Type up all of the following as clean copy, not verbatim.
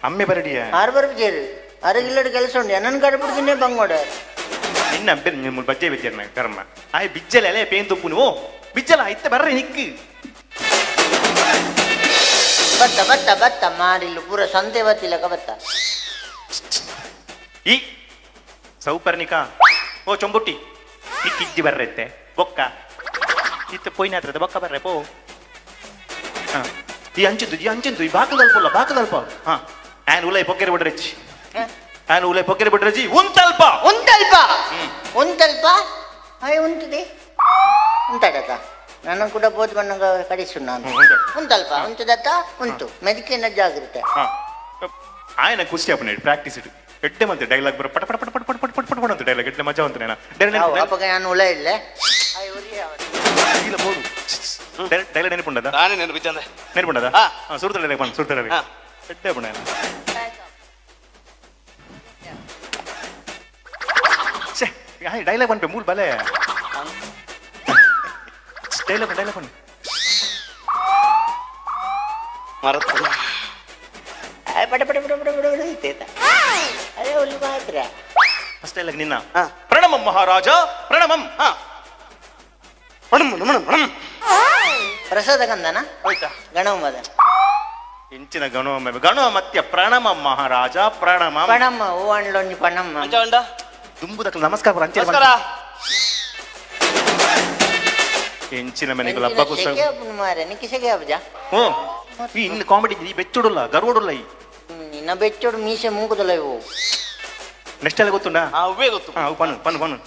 ಅಮ್ಮೆ ಬರಡಿಯ ಆರು ಬರ್ಬಿಜೇರು ಅರಗಿಲ್ಲಡ್ ಕೆಲಸ ಉಂಡು ನನ್ನ ಕಡ್ಬಿಡ್ತೀನಿ ಬಂಗೋಡ ನಿನ್ನ ನಿಮ್ಮ ಬಜ್ಜೆ ಬಿಜ್ಜರ್ನ ಕರ್ಮ ಆಯ್ ಬಿಜ್ಜಲೆ ಅಲೆ ಪೇನ್ ತುಪ್ಪು ನೀವು ಬಿಜ್ಜಲ ಇತ್ತ ಬರ್ರಿ ನಿಕ್ಕು ಬತ್ತ ಬತ್ತ ಬತ್ತ ಮಾಡಿಲ್ಲ ಪೂರ ಸಂತೆ ಬತ್ತಿಲ್ಲಕ ಬತ್ತ ಈ ಸೌಪರ್ಣಿಕ ಓ ಚೊಂಬುಟ್ಟಿ ಈ ಕಿಜ್ಜಿ ಬರ್ರೈತೆ ಬೊಕ್ಕ ಇತ್ತ ಪೋಯ್ನ ಹತ್ರ ಬೊಕ್ಕ ಬರ್ರೆ ಪೋ ಈ ಅಂಚಿಂದು ಈ ಬಾಕದಲ್ಪ ಹಾ ಆನ್ ಉಲೈ ಪೊಕ್ಕೆರೆ ಬಿಡ್ರಚ್ಚಿ ಆನ್ ಉಲೈ ಪೊಕ್ಕೆರೆ ಬಿಡ್ರಚ್ಚಿ ಉಂತಲ್ಪ ಅಯ್ಯ ಉಂಟಿದೆ ಉಂಟದಕ್ಕ ನನ್ನ ಕೂಡ ಬೋದ್ ಬಣ್ಣಗ ಕಡಿಸು ನಾನು ಉಂಟಲ್ಪ ಉಂಟದತ್ತ ಉಂಟು ಮೆದಿಕೆನ ಜಾಗ್ರತೆ ಆಯ್ನ ಖುಷಿ ಅಪ್ಪನ ಪ್ರಾಕ್ಟೀಸ್ ಇಡು ಎಡ್ಡೆ ಮತ್ತೆ ಡೈಲಾಗ್ ಬರ ಪಟ ಪಟ ಪಟ ಪಟ ಪಟ ಪಟ ಪಟ ಪಟ ಅಂತ ಡೈಲಾಗ್ ಎಡ್ಡೆ ಮಜಾ ಅಂತ ಅಪ್ಪಗ ನಾನು ಉಳ ಇಲ್ಲ ಇಲ್ಲ ಬೋಡು ಡೈಲಾಗ್ ನೆನಪುಂಡದ ನಾನೇ ನೆನಪಿದ್ದೆ ನೆನಪುಂಡದ ಸುರ್ತ ಡೈಲಾಗ್ ಬಂದು ಸುರ್ತ ಡೈಲಾಗ್ ಎಡ್ಡೆ ಪುಣ ಛೇ ಡೈಲಾಗ್ ಬಂದ್ಪೆ ಮೂಲ ಬಲೆ ಡೈಲಾಗ್ ಬಂದು ಮರತ್ತ ಪಟ ಪಟ ಪಟ ಪಟ ಪಟ ಐತೈತ ಅದೇ ಹುಲ್ಲು ಮಾತ್ರ ಅಷ್ಟೇ ಇಲ್ಲ ನಿನ್ನ ಪ್ರಣಮಂ ಮಹಾರಾಜ ಪ್ರಣಮಂ ಪ್ರಸಾದ ಕಂದನ ಹೋಯ್ತಾ ಗಣಮದ ಇಂಚಿನ ಗಣವ ಮತ್ಯ ಪ್ರಣಮ ಮಹಾರಾಜ ಪ್ರಣಮ ಪಣಮ್ಮ ಹೂ ಅಂಡ್ಲೊಂಜಿ ಪಣಮ್ಮ ದುಂಬುದಕ್ಕೆ ನಮಸ್ಕಾರ ಅಂಚೆ ಎಂಚಿನ ಮನೆಗಳು ಹಬ್ಬ ಮಾರೆ ನಿಕ್ಕಿಸೆಗೆ ಹಬ್ಬ ಇನ್ನು ಕಾಮಿಡಿ ಈ ಬೆಚ್ಚುಡುಲ್ಲ ಗರ್ವಡುಲ್ಲ ಈ ನಿನ್ನ ಬೆಚ್ಚೋಡು ಮೀಸೆ ಮೂಗುದಲ್ಲ ಇವು ನೆಕ್ಸ್ಟ್ ಎಲ್ಲ ಗೊತ್ತುಂಡ ಅವೇ ಗೊತ್ತು ಪನ್ನು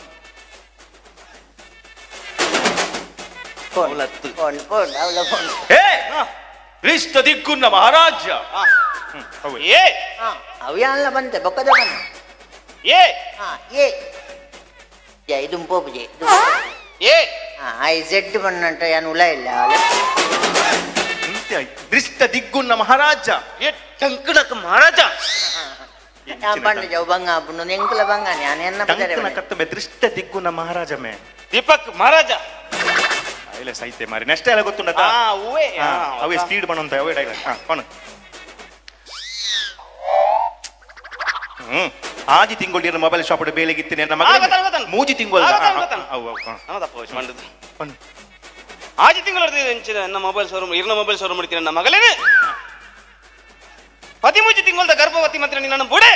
ರಿಷ್ಟ ದಿಕ್ಕುನ್ನ ಮಹಾರಾಜ್ಯ ಅವ್ಯಾನ್ಲ ಬಂತೆ ಬೊಕ್ಕದ ಬನ್ನ ಇದು ಪೋಪುಜೆ ಐ ಜೆಡ್ ಬಣ್ಣಂಟ ಏನು ಉಳ ಇಲ್ಲ ದೃಷ್ಟ ದಿಗ್ಗುನ್ನ ಮಹಾರಾಜ ಟಂಕಡಕ ಮಹಾರಾಜ ಪಂಡ ಜವ ಬಂಗ ಪುಣ್ಣ ಎಂಕುಲ ಬಂಗ ನಾನು ಕತ್ತಮೆ ದೃಷ್ಟ ದಿಗ್ಗುನ್ನ ಮಹಾರಾಜ ಮೇ ದೀಪಕ್ ಮಹಾರಾಜ ಇಲ್ಲ ಸೈತೆ ಮಾರಿ ನೆಕ್ಸ್ಟ್ ಎಲ್ಲ ಗೊತ್ತುಂಡ ಅವೇ ಸ್ಪೀಡ್ ಬಣ್ಣಂತ ಅವೇ ಡೈಲಾಗ್ ಪಣ ಆಜಿ ತಿಂಗಳು ಮೊಬೈಲ್ ಶಾಪ್ ಬೇಲೆಗಿತ್ತೀನಿ ಮೂಜಿ ತಿಂಗಳು ಆಜಿ ತಿಂಗಳು ನನ್ನ ಮೊಬೈಲ್ ಶೋರೂಮ್ ಇರ್ನ ಮೊಬೈಲ್ ಶೋರೂಮ್ ಮಾಡ್ತೀನಿ ನನ್ನ ಮಗಳೇನೆ 13 ತಿಂಗಳ ಗರ್ಭವತಿ ಮಾತ್ರ ನಿನ್ನ ಬುಡೆ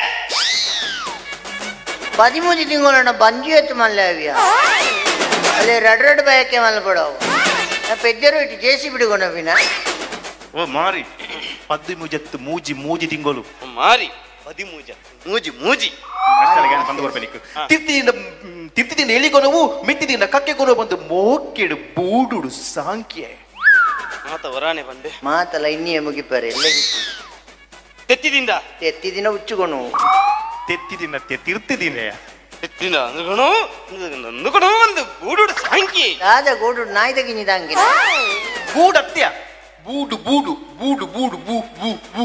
13 ತಿಂಗಳ ಬಂಜಿ ಎತ್ತು ಮಲ್ಲಾವ್ಯ ಅಲ್ಲೇ ರಡ್ ಬಯಕೆ ಮಲ್ಪಡವು ಪೆಜ್ಜರು ಇಟ್ಟು ಜೇಸಿ ಬಿಡುಗೊಂಡವಿನ ಓ ಮಾರಿ 13 ಮೂಜಿ ತಿಂಗಳು ಮಾರಿ 13 ಮೂಜಿ ಬಂದು ಬರ್ಬೇಕು ತಿರ್ತಿದಿಂದ ಎಳಿಕೊನವು ಮಿತ್ತಿದಿಂದ ಕಕ್ಕೆ ಕೊನವು ಬಂದು ಮೋಕೆಡು ಬೂಡುಡು ಸಾಂಖ್ಯೆ ಮಾತ ವರಾಣೆ ಬಂದೆ ಮಾತಲ್ಲ ಇನ್ನೇ ಮುಗಿಪಾರೆ ಎಲ್ಲ ತೆತ್ತಿದಿಂದ ಉಚ್ಚುಕೊನು ತೆತ್ತಿದಿಂದ ತಿರ್ತಿದಿಂದ ತೆತ್ತಿನ ಅಂದುಕೊಣು ಒಂದು ಬೂಡುಡು ಸಾಂಖ್ಯೆ ರಾಜ ಗೋಡು ನಾಯ್ದಗಿನಿದಂಗೆ ಬೂಡತ್ಯ ಬೂಡು ಬೂಡು ಬೂಡು ಬೂಡು ಬೂ ಬೂ ಬೂ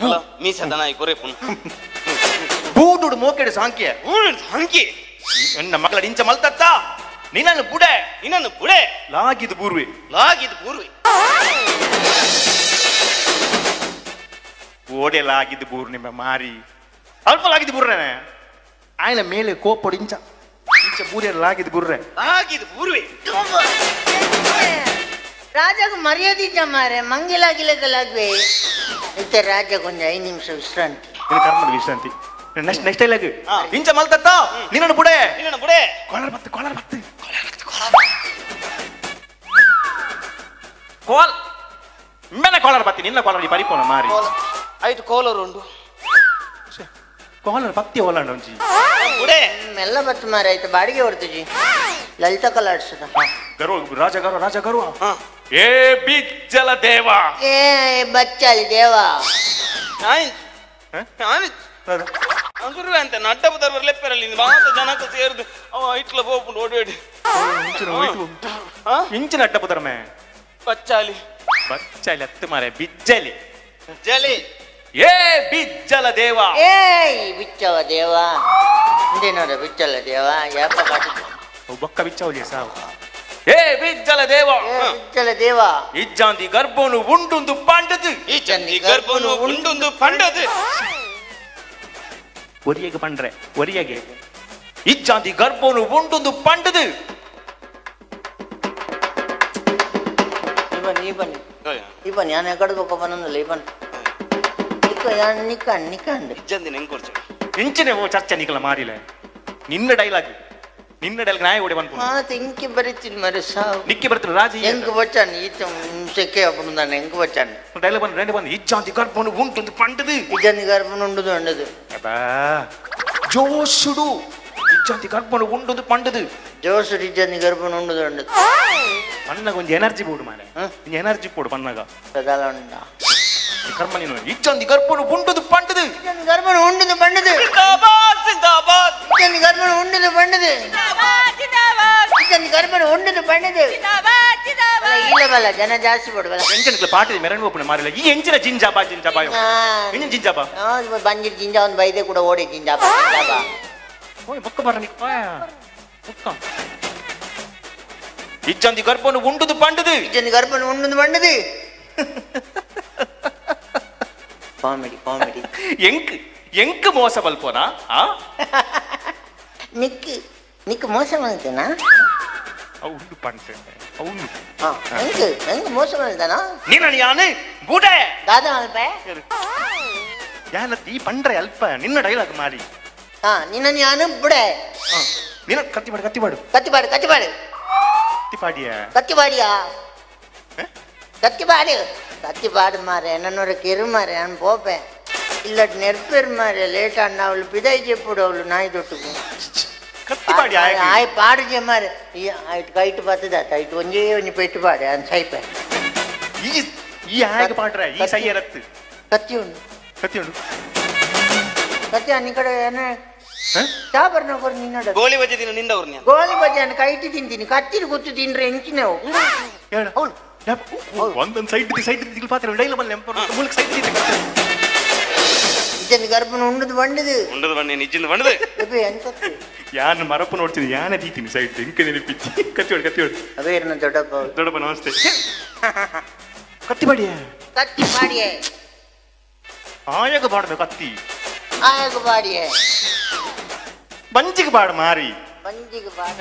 ಬೂ ಮೀಸದ ನಾಯಿ ಕೊರೆ ಪುನ್ ಬೂಡುಡು ಮೋಕೆಡು ಸಾಂಖ್ಯೆ ನನ್ನ ಮಗಳ ಇಂಚ ಮಲ್ತತ್ತ ನಿನ್ನನ್ನು ಬುಡೆ ಲಾಗಿದು ಬೂರ್ವೆ ಓಡೆ ಲಾಗಿದ್ದು ಬೂರ್ ನಿಮ್ಮ ಮಾರಿ ಅಲ್ಪ ಲಾಗಿದ್ದು ಬುರ್ರೆ ಆಯ್ನ ಮೇಲೆ ಕೋಪೊಡು ಇಂಚ ಬೂರೆ ಲಾಗಿದ್ದು ಬುರ್ರೆ ರಾಜకు ಮರ್ಯಾದೆ ಇದ್ದ ಮಾರೆ ಮಂಗಿಲಾಗಿಲಗಲಾಗ್ವೆ ಇತ್ತೆ ರಾಜ ಕೊಂಚ 5 ನಿಮಿಷ ವಿಶ್ರಾಂತಿ ವಿಶ್ರಾಂತಿ ನೆಕ್ಸ್ಟ್ ಡೈಲಾಗ್ ಇಂಚ ಮಲ್ತತ್ತ ನಿನ್ನನ್ನು ಬುಡೆ ಕಾಲರ್ ಬತ್ತು ಕಾಲರ್ ಬತ್ತಿ ನಿನ್ನ ಕಾಲರ್ ಪರಿಪೋನ ಮಾರಿ ಆಯ್ತು ಕೋಲರ್ ಉಂಡು ಕಾಲರ್ ಬತ್ತಿ ಓಲಾಂಡ ಒಂಜಿ ಬುಡೆ ಮೆಲ್ಲ ಬತ್ತು ಮಾರೆ ಆಯ್ತು ಬಾಡಿಗೆ ಹೊಡ್ತುಜಿ ಲಲಿತ ಕಲಾಡ್ಸದ ರಾಜ ಗರು ಏ ಬಿಜ್ಜಲ ದೇವ ಏ ಬಚ್ಚಾಲಿ ದೇವ ಅಂಗುರು ಅಂತ ನಡ್ಡ ಬದರ್ ಬರ್ಲೆಪ್ಪರಲ್ಲಿ ಮಾತ ಜನಕ್ಕೆ ಸೇರಿದು ಅವ ಇಟ್ಲ ಹೋಗ್ಬಿಟ್ಟು ಓಡಿ ಇಂಚಿನ ಅಡ್ಡ ಬದರ್ಮೆ ಬಚ್ಚಾಲಿ ಹತ್ತು ಮಾರೆ ಬಿಜ್ಜಲಿ ಜಲಿ ಏ ಬಿಜ್ಜಲ ದೇವ ಬಿಚ್ಚವ ದೇವ ಹಿಂದೆ ನೋಡ ಬಿಚ್ಚಲ ದೇವ ಯಾಪ ಬೊಕ್ಕ ಬಿಚ್ಚವಲಿ ಸಾವು ಏ ಬಿಜ್ಜಲ ದೇವ ಬಿಜ್ಜಲ ದೇವ ಇಜ್ಜಾಂದಿ ಗರ್ಭನು ಉಂಡುಂದು ಪಾಂಡದು ಇಜ್ಜಂದಿ ಗರ್ಭನು ಉಂಡುಂದು ಪಂಡದು ಒರಿಯಗೆ ಪಂಡ್ರೆ ಒರಿಯಗೆ ಇಜ್ಜಾಂದಿ ಗರ್ಭನು ಉಂಡುಂದು ಪಂಡದು ಇವನ್ ഞാൻ എക്കടൊക്കെ പറഞ്ഞല്ലേ ഇവൻ നിക്കണ്ട് ಇಜ್ಜಂದಿ ನೆಂಗ್ ಕೊರ್ಚು ಇಂಚಿನ ಚರ್ಚೆ ನಿಕಲ ಮಾರಿಲ್ಲ ನಿನ್ನ ಡೈಲಾಗ್ ನಾಯ ಓಡಿ ಬಂದ್ಕೊಂಡು ఇంకి బరిచిన్ మరి సావ్ నిక్కి బర్తను రాజీ ఎంకు వచ్చాను ఈతం సెక్కే అప్పుడు దాన్ని ఎంకు వచ్చాను డైలాగ్ ಬಂದು రెండు ಬಂದು ಇಜ್ಜಾಂದಿ ಗರ್ಭನು ಉಂಟುಂದು ಪಂಡದು ఇజ్జంది గర్భం ఉండదు ఉండదు అబ్బా జోషుడు ఇజ్జాంది గర్భను ఉండుంದು పండుదు జోషుడు ఇజ్జంది గర్భం ఉండదు ఉండదు పన్నగ కొంచెం ఎనర్జీ పోడు మానే కొంచెం ఎనర్జీ పోడు పన్నగ పెదాల ఉండా కర్మ నేను ఇజ్జాంది గర్భను ఉండుంದು పండుదు ఇజ్జంది గర్భం ఉండదు పండుదు జిందాబాద్ జిందాబాద్ ఇజ్జంది గర్భం ఉండదు పండుదు జిందాబాద్ జిందాబాద్ ఇజ్జంది గర్భం ఉండదు పండుదు జిందాబాద్ జిందాబాద్ ಇಲ್ಲ ಬಲ ಜನ ಜಾಸ್ತಿ ಪಡುವಲ್ಲ ಎಂಚನಕ್ಲ ಪಾಟಿದ ಮೆರವಣಿಗೆ ಓಪನ್ ಮಾರಿಲ್ಲ ಈ ಎಂಚಿನ ಜಿಂಜಾಬಾ ಎಂಚಿನ ಜಿಂಜಾಬಾ ಬಂದಿರ್ ಜಿಂಜಾ ಒಂದು ಬೈದೆ ಕೂಡ ಓಡಿ ಜಿಂಜಾಬಾ ಜಿಂಜಾಬಾ ಓಯ್ ಬೊಕ್ಕ ಬರನಿ ಬೊಕ್ಕ ಇಜ್ಜಂದಿ ಗರ್ಭನು ಉಂಡುದು ಪಂಡುದು ಇಜ್ಜಂದಿ ಗರ್ಭನು ಉಂಡುದು ಪಂಡುದು ಕಾಮಿಡಿ ಕಾಮಿಡಿ ಎಂಕ್ ಮೋಸ ಬಲ್ಪೋನಾ ನಿಕ್ ಮೋಸ ಮಾಡ್ತೇನಾ అవును పంటే అవును ಎಂಗ್ ಮೋಸ ಮಾಡ್ತಾನಾ ನೀನು ಯಾನೆ ಬೂಡೆ ದಾದಾ ಅಲ್ಪ ಯಾನ ಈ ಪಂಡ್ರೆ ಅಲ್ಪ ನಿನ್ನ ಡೈಲಾಗ್ ಮಾಡಿ ನಿನ್ನ ಯಾನು ಬುಡೆ ನೀನು ಕತ್ತಿಪಾಡು கத்திபாடு மாறே என்னோட கெரு மாறே நான் போப்பேன் இல்லாட்டி நெருப்பேர் மாறே லேட் ஆனா அவளு பிதாய் చెప్పుడు அவளு நாய் தொட்டுக்கும் కత్తిపాడి ఆయ పాడు చేయమారు ఇటు కైట్ పడుతుందా ఇటు కొంచెం పెట్టి పాడు అని సైపోయి ఈ ఆయనకు పాడరా ఈ సయ్యరత్తు కత్తి ఉండు కత్తి అని ఇక్కడ చాపర్ నొకరు నిన్నాడు ಗೋಲಿ ಬಜ್ಜಿ ತಿನ್ನು ನಿಂದವ್ರು ನೀನು ಗೋಲಿ ಬಜ್ಜಿ అని కైట్ తింತೀನಿ కత్తిని గుర్తు తిండ్ರೆ ఎంచినావు అవును ಒಂದೊಂದು ಸೈಡ್ ತಿಂಗಳು ಪಾತ್ರ ಡೈಲ ಬಲ್ಲ ಮೂಲಕ ಸೈಡ್ ಇಜ್ಜಂದಿ ಗರ್ಭನ ಉಂಡದು ಬಂಡದು ನಿಜ್ಜಿಂದ ಬಂಡದು ಯಾನ್ ಮರಪ್ಪು ನೋಡ್ತೀನಿ ಯಾನೇ ತೀತೀನಿ ಸೈಡ್ ಇಂಕ ನೆನಪಿಚ್ಚಿ ಕತ್ತಿಯೋಡು ಅವೇ ನನ್ನ ದೊಡ್ಡಪ್ಪ ನಮಸ್ತೆ ಕತ್ತಿಪಾಡಿಯ ಆಯಾಗ ಬಾಡ್ಬೇಕು ಕತ್ತಿ ಆಯಾಗ ಬಾಡಿಯ ಬಂಜಿಗೆ ಬಾಡ ಮಾರಿ ಬಂಜಿಗೆ ಬಾಡ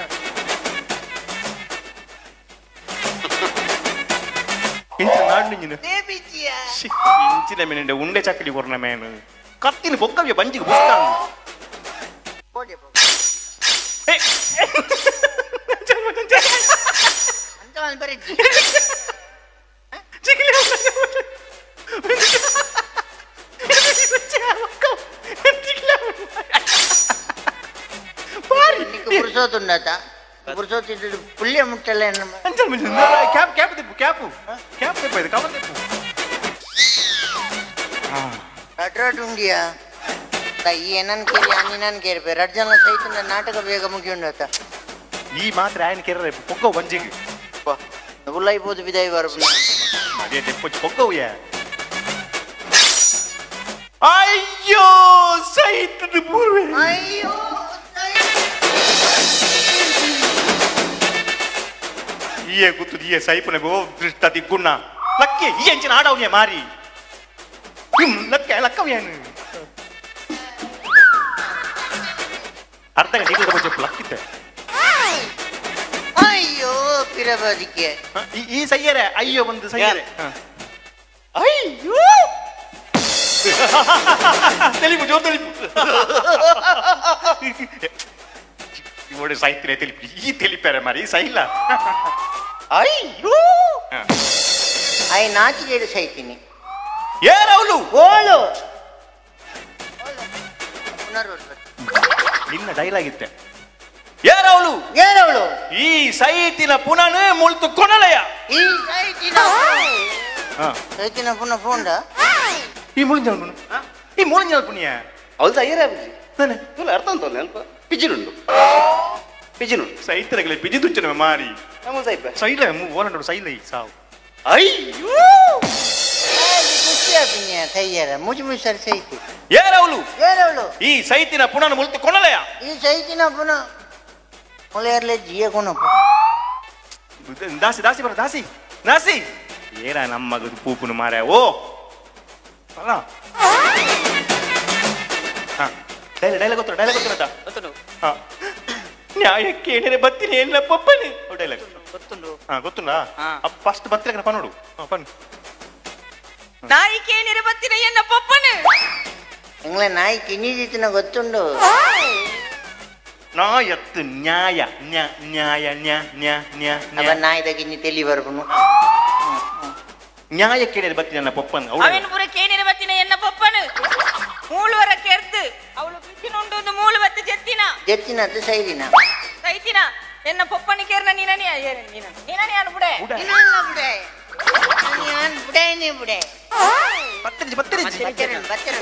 ಇಂಚಿನ ಮೇನೆ ಉಂಡೆ ಚಕ್ಕಡಿ ಕೊರ್ನ ಮೇನು ಕತ್ತಿನ ಬೊಕ್ಕವ್ಯ ಬಂಜಿಗೆ ಬುಸ್ತಾನು పురుషోతుండత పురుషోతి పుల్య ముట్టలే ಕ್ಯಾಪ್ ತೆಪ್ಪ ಇದು ಕವರ್ ತೆಪ್ಪು ಅಡ್ರಾಡುಂಡಿಯಾ ಈ ಏನನ್ ಕೇರಿ ಅನ್ನಿನನ್ ಕೇರ್ಬೆ ರಡ್ಜನ ಸಹಿತ ನಾಟಕ ಬೇಗ ಮುಗಿಯುಂಡತ ಈ ಮಾತ್ರ ఆయన ಕೇರರೆ ಪೊಕ್ಕ ಬಂಜಿಗೆ ಉಲ್ಲೈಬೋದು ಬಿದಾಯಿ ಬರಬ ಅದೇ ತೆಪ್ಪು ಪೊಕ್ಕವ್ಯ ಅಯ್ಯೋ ಸಹಿತದ ಪೂರ್ವೆ ಅಯ್ಯೋ ಈಯೇ ಕೂತು ಈಯೇ ಸೈಪನೆ ಗೋ ದೃಷ್ಟ ದಿಗ್ಗುಣ್ಣ ಲಕ್ಕೆ ಈ ಎಂಚಿನ ಆಡವ್ಯ ಮಾರಿ ಲಕ್ಕವ್ಯನು ಅರ್ಧ ಗಂಟೆ ಬಗ್ಗೆ ಲಕ್ಕಿದ್ದೆ ಅಯ್ಯೋ ಪಿರಬದಿಕ್ಕೆ ಈ ಸಯ್ಯರೆ ಅಯ್ಯೋ ಒಂದು ಸಯ್ಯರೆ ಅಯ್ಯೋ ತೆಲಿಪು ಜೋ ತೆಲಿಪು ಇವಡೆ ಸಾಹಿತ್ಯ ತೆಲಿಪು ಈ ತೆಲಿಪಾರೆ ಮಾರಿ ಈ ಸೈಲ ಅಯ್ಯೋ ಅಯ್ಯ ನಾಚಿಗೇಡು ಸೈತೀನಿ ಏರವಳು ಓಳು ನಿನ್ನ ಡೈಲಾಗ್ ಇತ್ತೆ ಏರವಳು ಈ ಸೈತಿನ ಪುನಃ ಮುಳ್ತು ಕೊನಲಯ ಈ ಸೈತಿನ ಪುನಃ ಫೋಂಡ ಈ ಮುಳಿಂಜ ಪುಣ್ಯ ಅವಳು ಸೈಯರೇ ತುಲ ಅರ್ಥ ಅಂತ ಅಲ್ಪ ಪಿಜಿನುಂಡು ಸೈತರಗಲೆ ಪಿಜಿ ತುಚ್ಚನ ಮಾರಿ ಸೈಲ ಓನಡು ಸೈಲ ಈ ಸಾವು ಅಯ್ಯೋ ಸೈಯರ ಮುಜಿ ಸರ್ ಸೈತಿ ಏರವಳು ಈ ಸೈತಿನ ಪುನಃ ಮುಳ್ತು ಕೊನಲಯ ಈ ಸೈತಿನ ಪುನಃ ಮೊಲೆಯರ್ಲೆ ಜಿಯ ಕೊನಪ್ಪ ದಾಸಿ ದಾಸಿ ಬರ ದಾಸಿ ದಾಸಿ ಏನ ನಮ್ಮಗದು ಪೂಪುನು ಮಾರ ಓ ಅಲ್ಲ ಡೈಲಾಗ್ ಗೊತ್ತು ನ್ಯಾಯಕ್ಕೆ ಏನೇನೆ ಬತ್ತೀನಿ ಎಲ್ಲ ಪಪ್ಪನೆ ಡೈಲಾಗ್ ಗೊತ್ತುಂಡಾ ಫಸ್ಟ್ ಬತ್ತಿರ ಪನ್ನೋಡು ಪನ್ನು ನಾಯಿಕೆ ಏನೇನೆ ಬತ್ತಿನ ಎನ್ನ ಪಪ್ಪನೆ ಎಂಗ್ಲ ನಾಯಿ ಕಿನ್ನಿದಿತ್ತಿನ ಗೊತ್ತುಂಡು ನಾಯತ್ತು ನ್ಯಾಯ ನ್ಯಾಯ ನಾಯಿದ ಕಿನ್ನಿ ತೆಲಿ ಬರ್ಬನು ನ್ಯಾಯಕ್ಕೆ ಏನೇನೆ ಬತ್ತೀನಿ ನನ್ನ ಪಪ್ಪನ್ ಅವನ ಪುರಕ್ಕೆ ಏನೇನೆ ಬತ್ತಿನ ಎನ್ನ ಪಪ್ಪನು ಮೂಳುವರ ಕೆರ್ದು ಅವಳು ಬಿಸಿನುಂಡು ಮೂಳು ಬತ್ತು ಜೆತ್ತಿನ ಅದು ಸೈದಿನ ಎನ್ನ ಪಪ್ಪನಿ ಕೇರ್ನ ನೀನನೇ ಅನು ಬುಡೆ ಬುಡೆ ಬುಡೆ ಬತ್ತಿರ